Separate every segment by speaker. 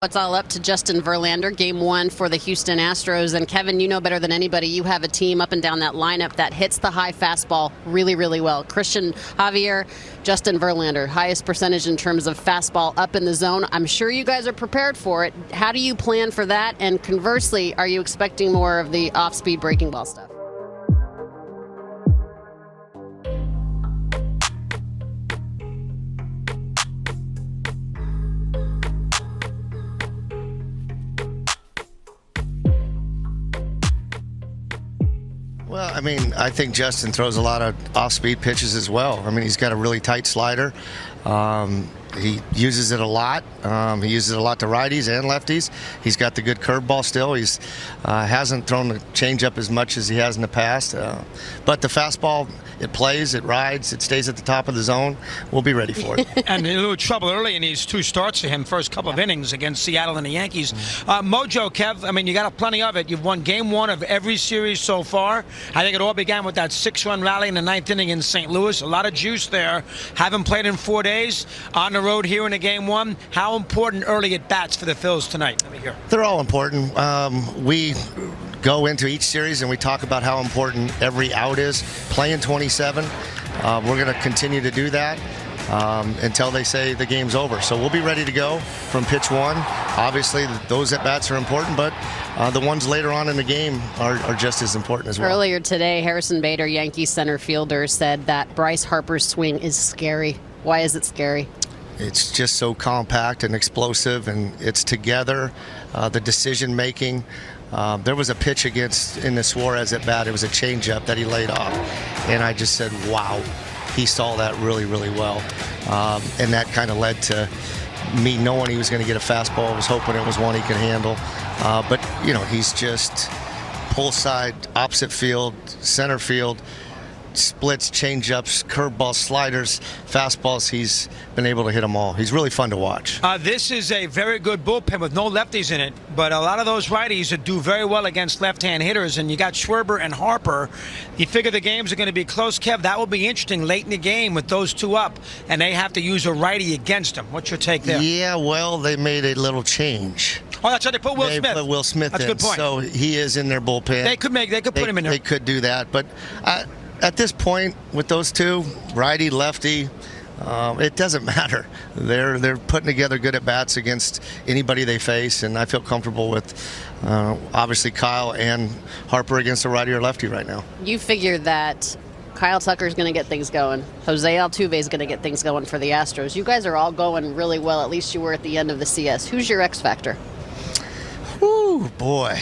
Speaker 1: It's all up to Justin Verlander, game one for the Houston Astros. And Kevin, you know better than anybody, you have a team up and down that lineup that hits the high fastball really, really well. Christian Javier, Justin Verlander, highest percentage in terms of fastball up in the zone. I'm sure you guys are prepared for it. How do you plan for that? And conversely, are you expecting more of the off-speed breaking ball stuff?
Speaker 2: Well, I mean, I think Justin throws a lot of off-speed pitches as well. I mean, he's got a really tight slider. He uses it a lot. He uses it a lot to righties and lefties. He's got the good curveball still. He's hasn't thrown the changeup as much as he has in the past. But the fastball, it plays, it rides, it stays at the top of the zone. We'll be ready for it.
Speaker 3: And a little trouble early in these two starts for him, first couple of innings against Seattle and the Yankees. Mojo, Kev, I mean, you got plenty of it. You've won game one of every series so far. I think it all began with that 6-run rally in the ninth inning in St. Louis. A lot of juice there. Haven't played in 4 days. On the road here in a game one. How important early at bats for the Phils tonight? Let me hear.
Speaker 2: They're all important. We go into each series and we talk about how important every out is. Playing 27, we're going to continue to do that until they say the game's over. So we'll be ready to go from pitch one. Obviously, those at bats are important, but the ones later on in the game are just as important as well.
Speaker 1: Earlier today, Harrison Bader, Yankees center fielder, said that Bryce Harper's swing is scary. Why is it scary?
Speaker 2: It's just so compact and explosive, and it's together. The decision making. There was a pitch in the Suarez at bat. It was a changeup that he laid off, and I just said, "Wow, he saw that really, really well." And that kind of led to me knowing he was going to get a fastball. I was hoping it was one he could handle, but you know, he's just pull side, opposite field, center field. Splits, changeups, curveballs, sliders, fastballs. He's been able to hit them all. He's really fun to watch.
Speaker 3: This is a very good bullpen with no lefties in it, but a lot of those righties that do very well against left-hand hitters, and you got Schwarber and Harper. You figure the games are going to be close, Kev. That will be interesting late in the game with those two up, and they have to use a righty against them. What's your take there?
Speaker 2: Yeah, well, they made a little change.
Speaker 3: Oh, that's right. They put Will Smith.
Speaker 2: Put Will Smith
Speaker 3: that's
Speaker 2: in,
Speaker 3: a good point.
Speaker 2: So he is in their bullpen.
Speaker 3: They could put him in there.
Speaker 2: They could do that, but at this point with those two, righty, lefty, it doesn't matter. They're putting together good at bats against anybody they face, and I feel comfortable with obviously Kyle and Harper against a righty or lefty right now.
Speaker 1: You figure that Kyle Tucker's going to get things going. Jose Altuve is going to get things going for the Astros. You guys are all going really well. At least you were at the end of the CS. Who's your X factor?
Speaker 2: Ooh, boy.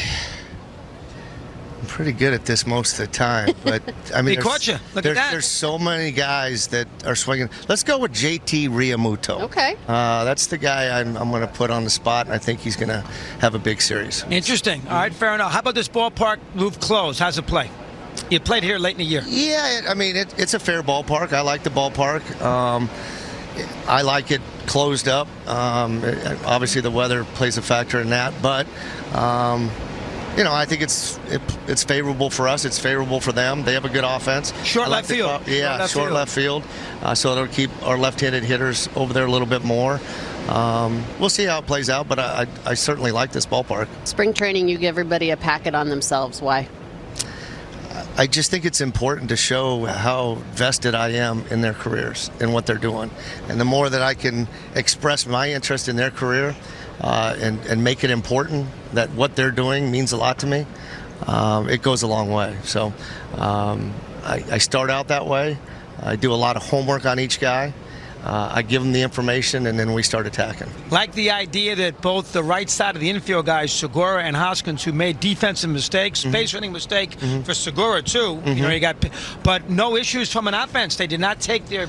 Speaker 2: Pretty good at this most of the time, but I mean,
Speaker 3: he caught you. Look at that.
Speaker 2: There's so many guys that are swinging. Let's go with JT Realmuto.
Speaker 1: Okay.
Speaker 2: That's the guy I'm going to put on the spot, and I think he's going to have a big series.
Speaker 3: Interesting. All right, fair enough. How about this ballpark roof closed? How's it play? You played here late in the year.
Speaker 2: Yeah, I mean, it's a fair ballpark. I like the ballpark. I like it closed up. Obviously, the weather plays a factor in that, but. You know, I think it's favorable for us. It's favorable for them. They have a good offense.
Speaker 3: Short left field.
Speaker 2: Short left field. So it'll keep our left-handed hitters over there a little bit more. We'll see how it plays out, but I certainly like this ballpark.
Speaker 1: Spring training, you give everybody a packet on themselves. Why?
Speaker 2: I just think it's important to show how vested I am in their careers and what they're doing. And the more that I can express my interest in their career, and make it important that what they're doing means a lot to me, it goes a long way. So I start out that way. I do a lot of homework on each guy. I give them the information, and then we start attacking.
Speaker 3: Like the idea that both the right side of the infield guys, Segura and Hoskins, who made defensive mistakes, base-running mistake for Segura too. You know, but no issues from an offense. They did not take their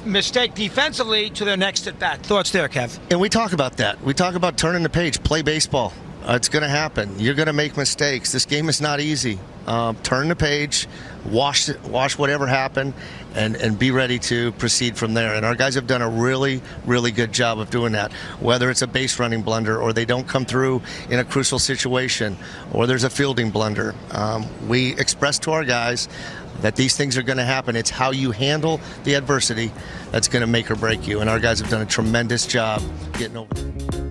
Speaker 3: mistake defensively to their next at bat. Thoughts there, Kev?
Speaker 2: And we talk about that. We talk about turning the page, play baseball. It's going to happen. You're going to make mistakes. This game is not easy. Turn the page, wash whatever happened, and be ready to proceed from there. And our guys have done a really, really good job of doing that. Whether it's a base running blunder, or they don't come through in a crucial situation, or there's a fielding blunder, we express to our guys that these things are going to happen. It's how you handle the adversity that's going to make or break you. And our guys have done a tremendous job getting over it.